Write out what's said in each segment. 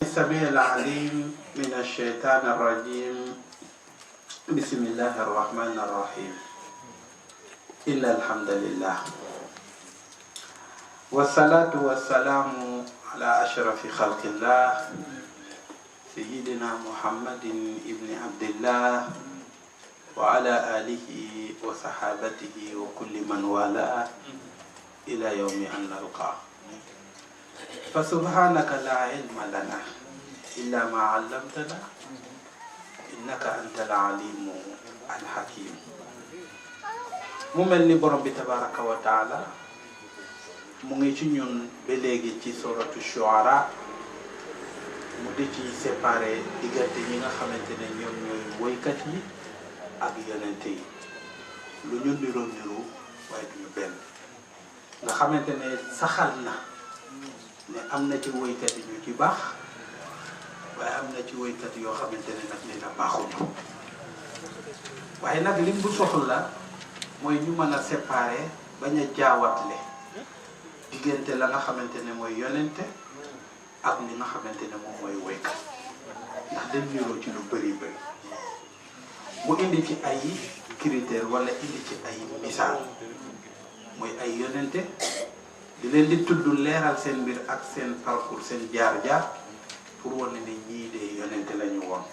السميع العليم من الشيطان الرجيم. بسم الله الرحمن الرحيم. إن الحمد لله والصلاة والسلام على أشرف خلق الله سيدنا محمد ابن عبد الله وعلى آله وصحابته وكل من والاه إلى يوم أن نلقاه. فسبحانك لا علم لنا إلا ما علمتنا إنك أنت العليم الحكيم. مملني برم تبارك وتعالى مونغي ci ñun ba léegi ci suratu Shuara mu di ci séparé diggante ñi nga xamante ne ñoom ñooy woykat yi ak yonente yi lu ñu niru waaye duñu benn nga xamante ne saxal na ne am na ci woykat yi ñu ci baax waaye am na ci woykat yoo xamante ne nag nee na baaxuñu waaye nag lim bu soxla mooy ñu mën a séparer bañ a jaawatle diggante la nga xamante ne mooy yonente ak li nga xamante ne moom mooy woykat ndax dañ niroo ci lu bëri mu indi ci ay critères wala indi ci ay misaal mooy ay yonente di leen di tudd leeral seen mbir ak seen parcours seen jaar-jaar pour wane ne ñii de yonente la ñu woon.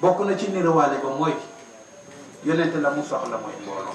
bokk na ci nirowaale ba mooy yonente la mu soxla mooy mbooloo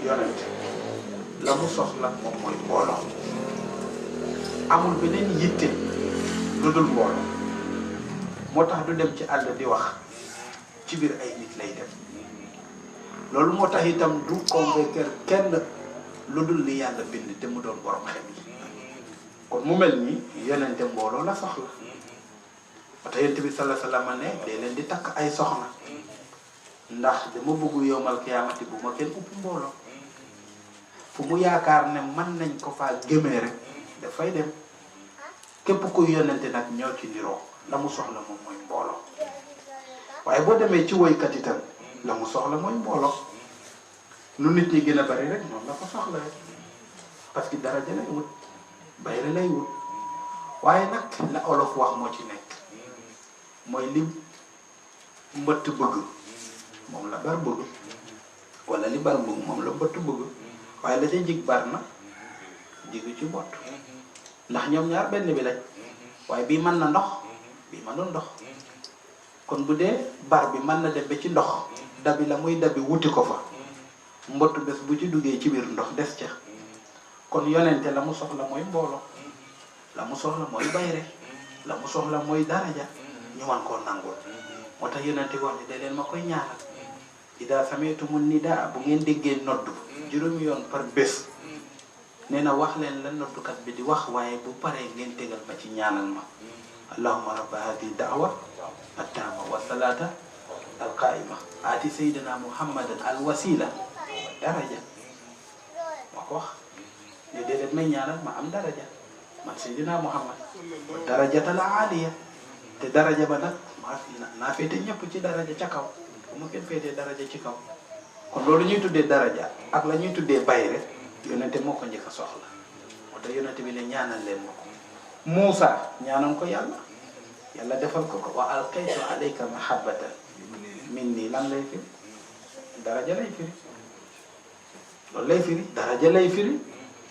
yonente la mu soxla moom mooy mbooloo amul beneen yitte lu dul mbooloo moo tax du dem ci àll di wax ci biir ay nit lay dem loolu moo tax itam du convaincre kenn lu dul li yàlla bind te mu doon borom xel yi kon mu mel ni yonente mbooloo la soxla ba tax yonent bi sallallahu alayhi wa sallam ne dee leen di takk ay soxna ndax dama bëgg yowmal kiyaamati bu ma kenn upp mbooloo fu mu yaakaar ne mën nañ ko faa gémee rek dafay dem képp kuy yonente nag ñoo ci niroo la mu soxla moom mooy mbooloo waaye boo demee ci woykat itam la mu soxla mooy mbooloo lu nit ñi gën a bari rek noonu la ko soxla rek parce que daraja lay wut bayre lay wut waaye nag la olof wax moo ci nekk mooy li mbëtt bëgg moom la bar bëgg wala li bar bëgg moom la mbëtt bëgg waaye la ca jig bar na jigu ci mbott ndax ñoom ñaar benn bi lañ waaye bii mën na ndox bii mënul ndox kon bu dee bar bi mën na dem ba ci ndox dabi la muy dabi wuti ko fa mbott bés bu ci duggee ci biir ndox des ca kon yonente la mu soxla mooy mbooloo la mu soxla mooy bayre la mu soxla mooy daraja ñu man koo nangul moo tax yonente wax ni da leen ma koy ñaanal ida sami'tumu nidaa bu ngeen déggee noddu juróomi yoon par bés nee na wax leen la noddukat bi di wax waaye bu paree ngeen tegal ma ci ñaanal ma allahumma rabba hadi da'wa at-taama wa salata al-qaa'ima aati sayyidina muhammadan al-wasila daraja moo ko wax ne déedéet may ñaanal ma am daraja man sayyidina muhammad wa darajata la aaliya te daraja ba nag naa féete ñëpp ci daraja ca kaw bu ma kenn féetee daraja ci kaw kon loolu ñuy tuddee daraja ak la ñuy tuddee bayre yonente moo ko njëkk a soxla moo tax yonente bi ne ñaanal leen ma ko Muusa ñaanal ko yàlla defal ko ko wa alqaytu alayka mahabbatan minni lan lay firi daraja lay firi loolu lay firi daraja lay firi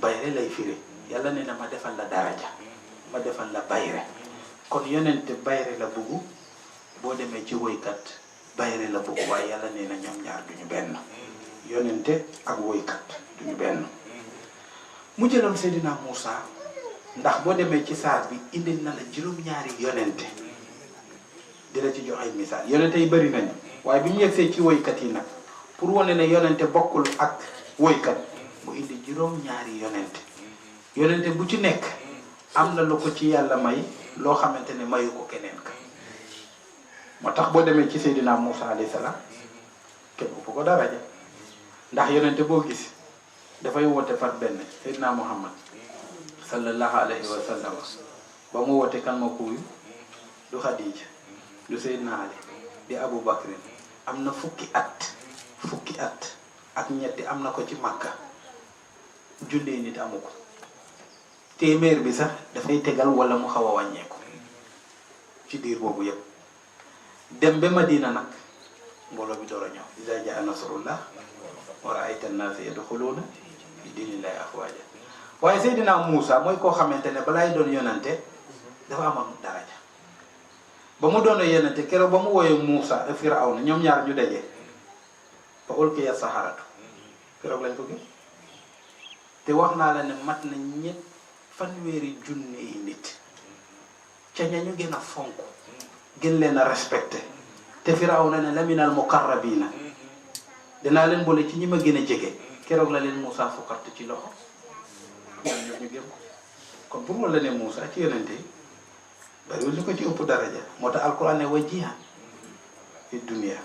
bayre lay firi yàlla nee na ma defal la daraja ma defal la bayre kon yonente bayre la bëggu boo demee ci woykat bayre la bëggu waaye yàlla nee na ñoom ñaar duñu benn yonente ak woykat duñu benn mu jëloon Seydina Muusa ndax boo demee ci saar bi indil na la juróom-ñaari yonente di la ci jox ay misaal yonente yi bëri nañu waaye bi ñu yegsee ci woykat yi nag pour wane ne yonente bokkul ak woykat mu indi juróom-ñaari yonente bu ci nekk am na lu ko ci yàlla may loo xamante ne mayu ko keneen ka moo tax boo demee ci Seydina Muusa alayhi salaam kenn ëpp ko daraja ndax yonente boo gis dafay woote far benn Seydina Muhammad sallallahu alayhi wa sallam ba mu woote kan ma ko wuyu du Xadiija du Seydina Ali di Abu Bakrin am na fukki at ak ñetti am na ko ci Makka junne nit amu ko téeméer bi sax dafay tegal wala mu xaw a wàññeeku ci diir boobu yépp dem ba Madina nag mbooloo bi door a ñëw iza jaa nasrullah wa ra'ayta an-naasa yadxuluuna fi diinillaahi afwaaja. waaye Seydina Muusa mooy koo xamante ne balaay doon yonante dafa amoon daraja ba mu doon yonante keroog ba mu wooyee Muusa ak Firawna ñoom ñaar ñu daje fa ulqiya saharatu keroog lañ ko gis te wax naa la ne mat na fanweeri junne yi nit ca ña ñu gën a fonk gën leen a respecté te Firawna ne laminal muqarrabiina dinaa leen boole ci ñi ma gën a jege keroog la leen Muusa fukkart ci loxo ñoom ñu gëm ko kon pour wala ne Muusa ci yonente yi bariwul ñu ko ci ëpp daraja moo tax alquran ne wajihan fi dunia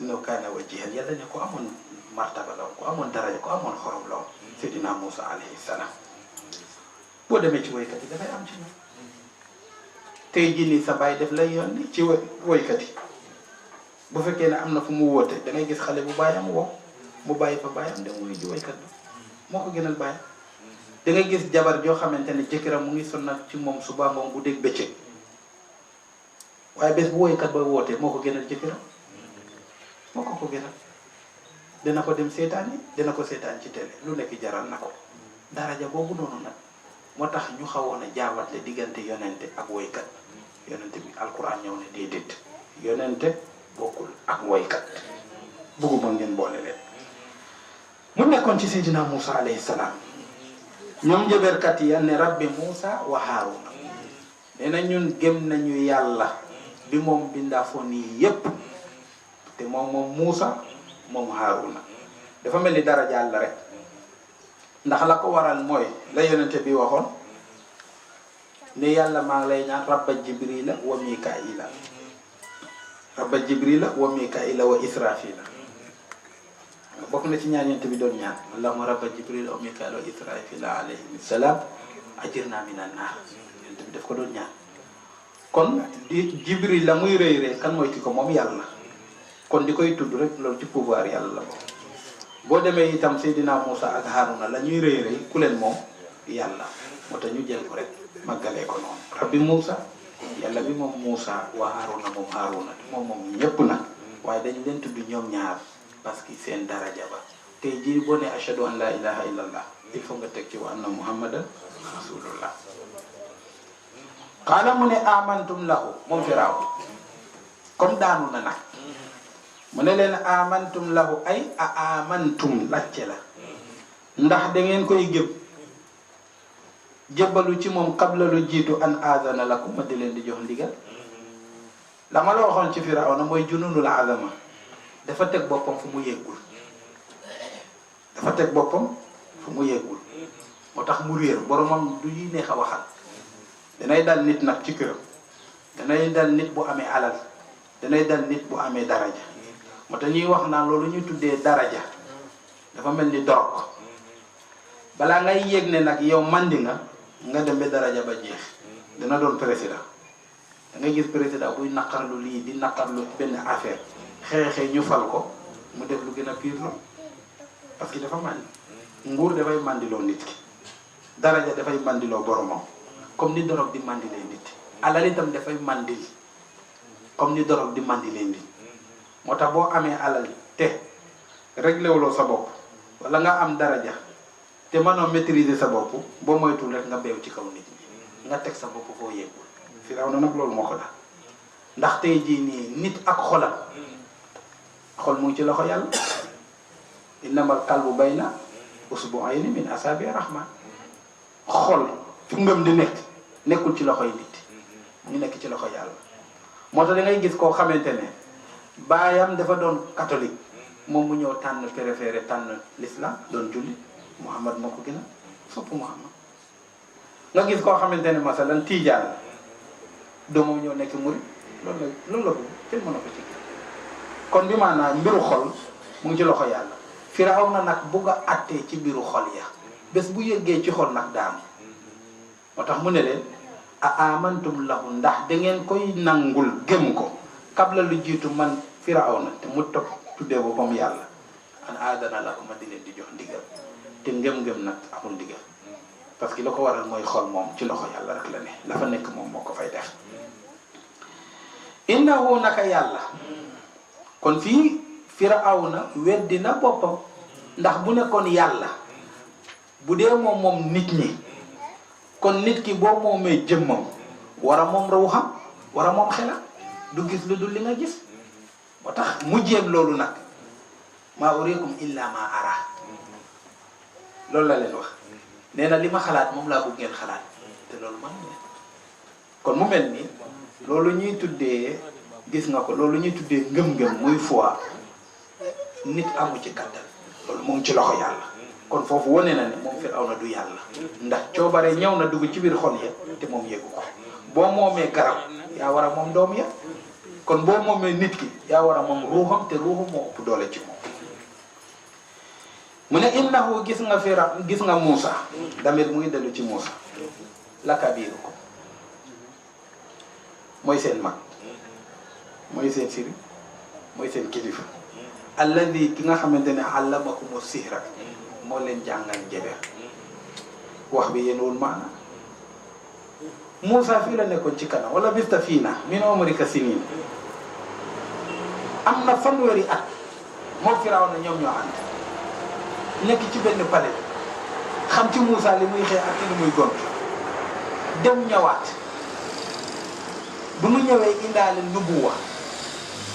innahu kaana wajihan yàlla ne ko amoon martaba la ko amoon daraja ko amoon xorom la Seydina Muusa alayhi salaam. boo demee ci woykat yi dafay am ci ñoom tey jii nii sa baay def lay yónni ci woykat yi bu fekkee ne am na fu mu woote da ngay gis xale bu baayam woo mu bàyyi fa baayam dem wuyu ji woykat bi moo ko gënal baayam. da ngay gis jabar joo xamante ne jëkkëram mu ngi sonnal ci moom suba moom bu dégg bëccëg waaye bés bu woykat ba wootee moo ko gënal jëkkëram moo ko gënal dina ko dem seetaan yi dina ko seetaan ci télé lu nekk jaral na ko daraja boobu noonu nag moo tax ñu xawoon a jaawatle diggante yonente ak woykat yonente bi alquran ñëw ne déedéet yonente bokkul ak woykat bugguma ngeen boole leen. mu nekkoon ci Seydina Muusa alayhi salaam ñoom njëberkat yi ne rabbi Muusa wa Haaruna nee na ñun gëm nañu yàlla bi moom bindaafoon yi yépp te moom Muusa moom Haaruna dafa mel ni dara jàll rek ndax la ko waral mooy la yonente bi waxoon ne yàlla maa ngi lay ñaan rabba jibrila wa mikaila rabba jibrila wa mikaila wa israfila bokk na ci ñaan yonente bi doon ñaan allahumma rabba jibrila wa mikaila wa israfila alayhim salaam ajirna minan naar yonente bi daf ko doon ñaan kon di jibril la muy rëy rëy kan mooy ki ko moom yàlla kon di koy tudd rek loolu ci pouvoir yàlla la ko boo demee itam Seydina Muusa ak Haaruna la ñuy rëy rëy ku leen moom yàlla moo tax ñu jël ko rek màggalee ko noonu rabbi Muusa yàlla bi moom Muusa wa Haaruna moom ñépp nag waaye dañ leen tudd ñoom ñaar parce que seen daraja ba tey jii boo ne ashhadu an la ilaha illallah il faut nga teg ci wa anna muhammadan rasulullah xaala mu ne amantum lahu moom Firaaw comme daanu na nag mu ne leen amantum lahu ay a amantum lacce la ndax da ngeen koy gëm jébbalu ci moom qabla lu jiitu an aadana lakum ma di leen di jox ndigal la ma la waxoon ci Firawna mooy jununul azama dafa teg boppam fu mu yeggul moo tax mu réer boromam du yi neex a waxal danay dal nit nag ci këram danay dal nit bu amee alal danay dal nit bu amee daraja moo tax ñuy wax naan loolu ñuy tuddee daraja dafa mel ni dorog balaa ngay yéeg ne nag yow mandi nga dem ba daraja ba jeex dina doon président da ngay gis président buy naqarlu lii di naqarlu benn affaire xeexee ñu fal ko mu def lu gën a pire loolu parce que dafa mandi nguur dafay mandiloo nit ki daraja dafay mandiloo boromam comme ni dorog di mandilee nit alal itam dafay mandil comme ni dorog di mandilee nit moo tax boo amee alal te réglé wuloo sa bopp wala nga am daraja te mënoo maîtriser sa bopp boo moytul rek nga beew ci kaw nit ñi nga teg sa bopp foo yeggul Firawna nag loolu moo ko daal ndax tey jii nii nit ak xolam xol mu ngi ci loxo yàlla innamal qalbu bayna usbu'ayni min asabi rahman xol fi ngëm di nekkul ci loxoy nit ñu nekk ci loxo yàlla moo tax da ngay gis koo xamante ne baayam dafa doon catholique moom mu ñëw tànn préféré tànn l'islam doon julli Muhammad moo ko gën a sopp Muhammad nga gis koo xamante ne masalan tiijaan la doomam ñëw nekk murid loolu la ko kenn mën na ko ci kon bi maanaam mbiru xol mu ngi ci loxo yàlla Firawna nag bugg a attee ci mbiru xol ya bés bu yëggee ci xol nag daanu moo tax mu ne leen a amantum lahu ndax da ngeen koy nangul gëm ko kabla lu jiitu man Firawna te mu topp tuddee boppam yàlla an aadana la ko ma di leen di jox ndigal te ngëm-ngëm nag amul ndigal parce que la ko waral mooy xol moom ci loxo yàlla rek la ne la fa nekk moom moo ko fay def innahu naka yàlla kon fii Firawna weddi na boppam ndax bu nekkoon yàlla bu dee moom nit ñi kon nit ki boo moomee jëmmam war a moom ruuxam war a moom xelam du gis lu dul li nga gis moo tax mujjeeg loolu nag maa uriikum illa ma ara loolu la leen wax nee na li ma xalaat moom laa bëgg ngeen xalaat te loolu man ne kon mu mel ni loolu ñuy tuddee gis nga ko loolu ñuy tuddee ngëm-ngëm muy foi nit amu ci kàttan loolu moom ci loxo yàlla kon foofu wane na ne moom Firawna du yàlla ndax coobare ñëw na dugg ci biir xol ya te moom yëgu ko boo moomee garab yaa war a moom doom ya kon boo moomee nit ki yaa war a moom ruuxam te ruuxam moo ëpp doole ci moom mu ne innahu gis nga Muusa damir mu ngi dellu ci Muusa la kabirukum mooy seen mag mooy seen siri mooy seen kilifa alladi ki nga xamante ne allamakumu sihra moo leen jàngal njaber wax bi yéenwul maana Muusa fii la nekkoon ci kanam wala bista fii na min umrika sinin am na fanweeri at moo Firawna ñoom ñoo ànd nekk ci benn palais xam ci Muusa li muy xëy ak li muy gont dem ñëwaat bu mu ñëwee indaale nubuwa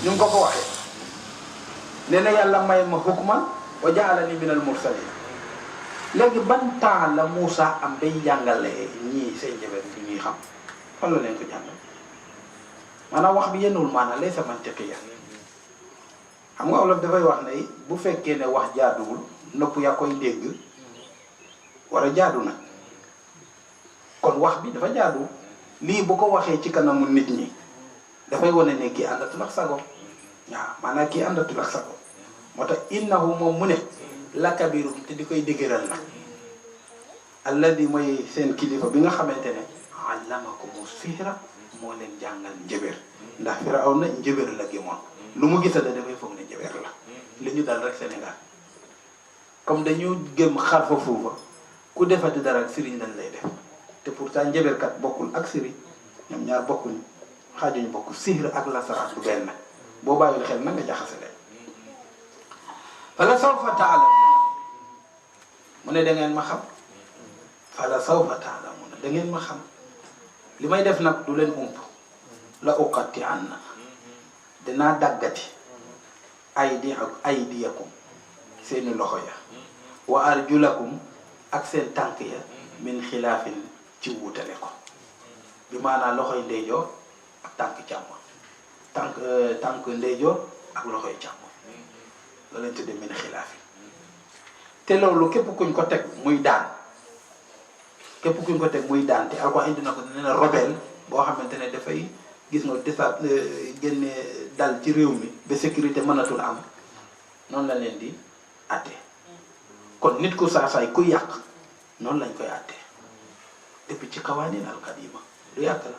ñu ngi ko ko waxee nee na yàlla may ma hukman wa ja'alani minal mursalin léegi ban temps la Muusa am bay jàngale ñii seen njaboot bi ñuy xam fan la leen ko jàngal maanaam wax bi yenul maanaam laysa mantiqiya xam nga wolof dafay wax ne bu fekkee ne wax jaaduwul nopp yaa koy dégg war a jaadu na kon wax bi dafa jaadu lii bu ko waxee ci kanamu nit ñi dafay wane ne kii àndatul ak sago waaw maanaam kii àndatul ak sago moo tax innahu moom mu ne la kabirum te di koy dëgëral nag alladi mooy seen kilifa bi nga xamante ne allamakumu sihra moo leen jàngal njëbër ndax Firawna njëbër la gëmoon lu mu gisa da dafay foog ne njëbër la li ñu dal rek Sénégal comme dañu gëm xar fa fuufa ku defati dara ak sëriñ lañ lay def te pourtant njëbërkat bokkul ak sëriñ ñoom ñaar bokkuñu xaajuñu bokk sihr ak lasaraat bu benn boo bàyyil xel na nga jaxase leen fala sawfa ta'lamuna mu ne da ngeen ma xam fala sawfa ta'lamuna da ngeen ma xam li may def nag du leen ump la uqatti anna dinaa daggati aydiyakum seeni loxo ya wa arjulakum ak seen tànk ya min xilaafin ci wuutale ko bi maanaam loxoy ndeyjoor ak tànk càmmoñ tànk ndeyjoor ak loxoy càmmoñ la leen tudde min xilaafin te loolu képp kuñ ko teg muy daan te Alxuraan indi na ko nee na rebelle boo xamante ne dafay gis nga desa génne dal ci réew mi ba sécurité mënatul am noonu la leen di àtte kon nit ku saasaay ku yàq noonu lañ koy àtte depuis ci xawaanin alqadima lu yàgg la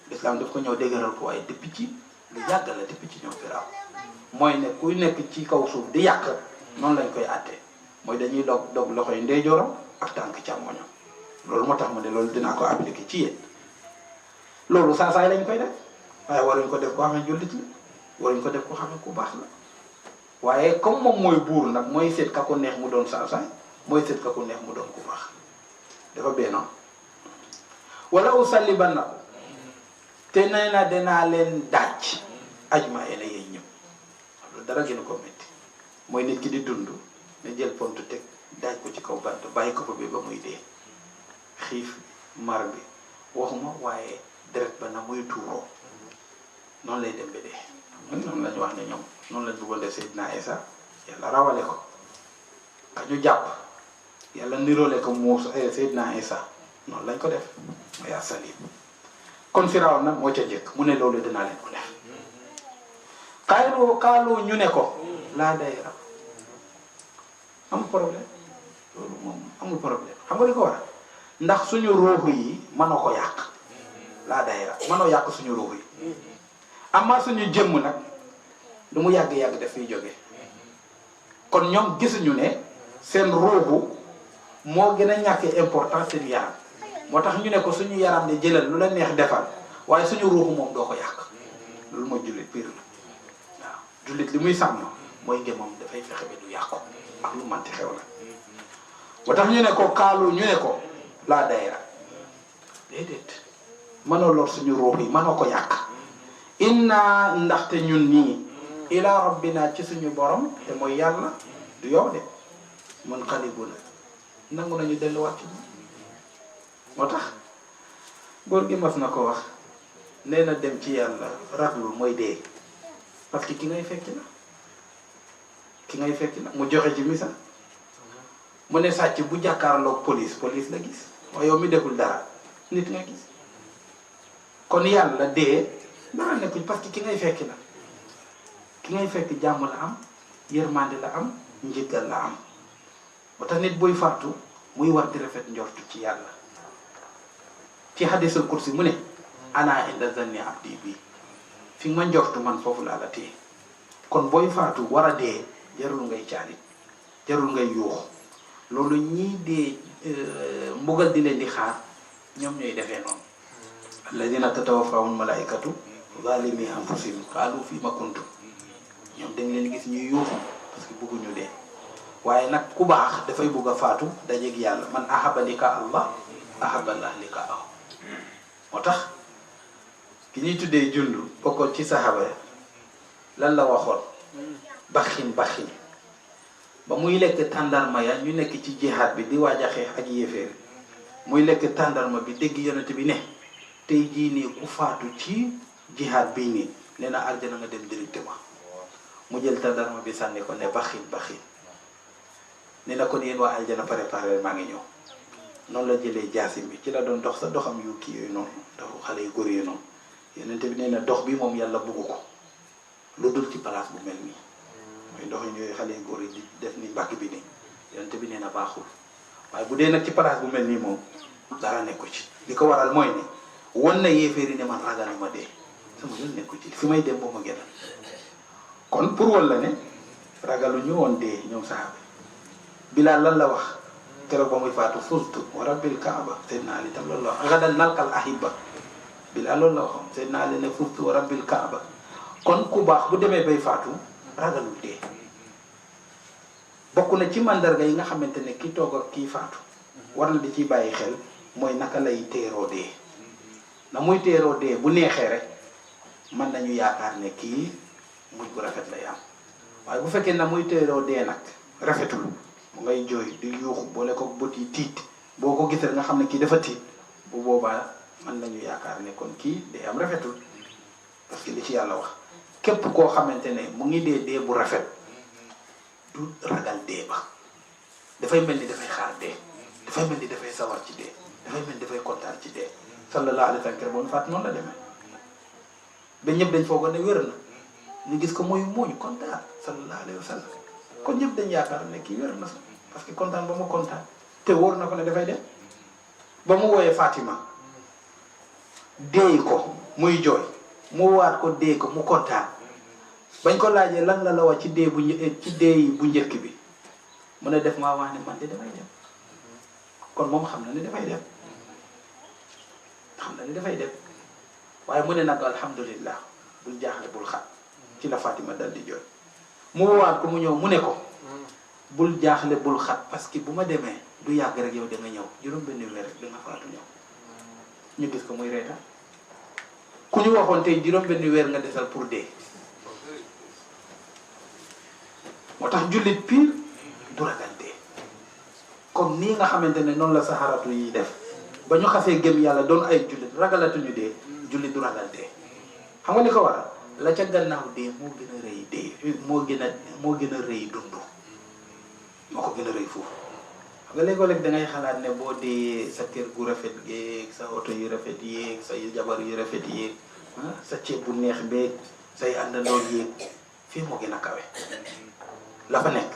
l'islam daf ko ñëw dégëral ko waaye depuis ci lu yàgg la depuis ci ñoom Firaaw mooy ne kuy nekk ci kaw suuf di yàq noonu lañ koy àtte mooy dañuy dog loxoy ndeyjooram ak tànk càmmoñam loolu moo tax mu ne loolu dinaa ko appliquer ci yéen loolu saasaay lañ koy def waaye waruñ ko def ko xam ne jullit la waruñ ko def ko xam ne ku baax la waaye comme moom mooy buur nag mooy seet ka ko neex mu doon saasaay mooy seet ka ko neex mu doon ku baax dafa bennoon wala usallibannakum te nee na danaa leen daaj ajma'iina yéen ñëpp loolu dara gën ko métti mooy nit ki di dund ne jël pont teg daaj ko ci kaw bant bàyyi ko fa bi ba muy dee xiif mar bi waxuma waaye deret ba na muy tuuroo noonu lay dem ba dee noonu lañu wax ne ñoom noonu lañ bëggoon def Seydina Isa yàlla rawale ko ka ñu jàpp yàlla niroole ko Muusa Seydina Isa noonu lañ ko def mooy asalib kon Firaaw nag moo ca jëkk mu ne loolu dinaa leen ko def kaalu ñu ne ko laa dayra amul problème loolu moom amul problème xam nga li ko war ndax suñu ruuxu yi mënoo ko yàq laa dayra mënoo yàq suñu ruuxu yi amaa suñu jëmm nag lu mu yàgg-yàgg daf fiy jóge kon ñoom gisuñu ne seen ruuxu moo gën a ñàkkee importance seen yaram moo tax ñu ne ko suñu yaram de jëlal lu la neex defal waaye suñu ruuxu moom doo ko yàq loolu mooy jullit pire la waaw jullit li muy sàmm mooy ngëmam dafay fexe ba du yàqu ak lu manti xew la moo tax ñu ne ko kaalu ñu ne ko laa dayra déedéet mënoo lor suñu ruux yi mënoo ko yàq inna ndaxte ñun nii ila rabbina ci suñu borom te mooy yàlla du yow de mun xalibuna nangu nañu delluwaat ci moo tax góor gi mas na ko wax nee na dem ci yàlla raglu mooy dee parce que ki ngay fekki la mu joxe ci misaal mu ne sàcc bu jàkkaarloog police la gis waaye yow mi deful dara nit nga gis kon yàlla dee dara nekkuñ parce que ki ngay fekk jàmm la am yërmande la am njëggal la am moo tax nit booy fàttu muy war di rafet njortu ci yàlla ci hadisul kursi mu ne ana inda zanni abdi bi fi ma njortu man foofu laa la téye kon booy faatu war a dee jarul ngay caalit jarul ngay yuux loolu ñii dee mbugal di leen di xaar ñoom ñooy defee noonu alladina tatawaffahum malaikatu zalimi anfusihim qaalu fi ma kuntum ñoom dañ leen gis ñuy yuuxu parce que bëgguñu dee waaye nag ku baax dafay bugg a faatu dajeeg yàlla man ahaba lika allah ahaba allah lika aw moo tax ki ñuy tuddee jundu bokkoon ci saxaaba lan la waxoon baxin ba muy lekk tàndarma ya ñu nekk ci jihaad bi di waaj a xeex ak yéeféer muy lekk tàndarma bi dégg yonent bi ne tey jii nii ku faatu ci jihaad bii nii nee na aljana nga dem directement mu jël tàndarma bi sànni ko ne baxin nee na kon yéen waa aljana préparé maa ngi ñëw noonu la jëlee jaasim bi ci la doon dox sa doxam yu kii yooyu noonu doxu xale yu góor yooyu noonu yonent bi nee na dox bi moom yàlla bugg ko lu dul ci place bu mel nii mooy ndox yooyu xale yu góor yi di def ni mbàkk bi nii yonent bi nee na baaxul waaye bu dee nag ci place bu mel nii moom dara nekku ci li ko waral mooy ne won na yéeféeri ne man ragal ma dee sama yoon nekku ci fi may dem boo ma gënal kon pour walla ne ragalu ñu woon dee ñoom saxaaba Bilaal lan la wax keroog ba muy faatu fustu wa rabbil kaaba Seydina Ali tam loolu la wax gadan nalqal ahibba Bilaal loolu la waxoon Seydina Ali ne fustu wa rabbil kaaba kon ku baax bu demee bay faatu ragalul dee bokk na ci mandarga yi nga xamante ne ki toog ak kii faatu war na di ciy bàyyi xel mooy naka lay teeroo dee na muy teeroo dee bu neexee rek mën nañu yaakaar ne kii mujj bu rafet lay am waaye bu fekkee na muy teeroo dee nag rafetul mu ngay jooy di yuuxu boole ko bët yi tiit boo ko gisee nga xam ne kii dafa tiit bu boobaa mën nañu yaakaar ne kon kii day am rafetul parce que li ci yàlla wax képp koo xamante ne mu ngi dee bu rafet du ragal dee ba dafay mel ni dafay xaar dee dafay mel ni dafay sawar ci dee dafay mel ni dafay kontaan ci dee sallallahu alayhi wa sallam boo faat noonu la demee ba ñëpp dañ foogoon ne wér na ñu gis ko mooy muuñ kontaan sallallahu alayhi wa sallam kon ñëpp dañ yaakaar ne kii wér na sax parce que kontaan ba mu kontaan te wóor na ko ne dafay dem ba mu wooyee Fatima déey ko muy jooy mu waat ko déey ko mu kontaan bañ ko laajee lan la wax ci dee bu njëkk bi mu ne def maa wax ne man de damay dem kon moom xam na ne dafay dem waaye mu ne nag alhamdulillah bul jaaxle bul xat ci la Fatima dal di jooy mu waat ko mu ñëw mu ne ko bul jaaxle bul xat parce que bu ma demee du yàgg rek yow da nga ñëw juróom-benn weer rek da nga faatu ñëw ñu gis ko muy reeta ku ñu waxoon tey juróom-benn weer nga desal pour dee moo tax jullit pire du ragal dee comme nii nga xamante ne noonu la saxaratu yi def ba ñu xasee gëm yàlla doon ay jullit ragalatuñu dee jullit du ragal dee xam nga li ko waral la ca gannaaw dee moo gën a rëy dee moo gën a rëy dund moo ko gën a rëy foofu xam nga léegoo-léeg da ngay xalaat ne boo dee sa kër gu rafet yeeg sa oto yu rafet yeeg sa jabar yu rafet yeeg sa ceeb bu neex beeg say àndandoo yeeg fii moo gën a kawe la fa nekk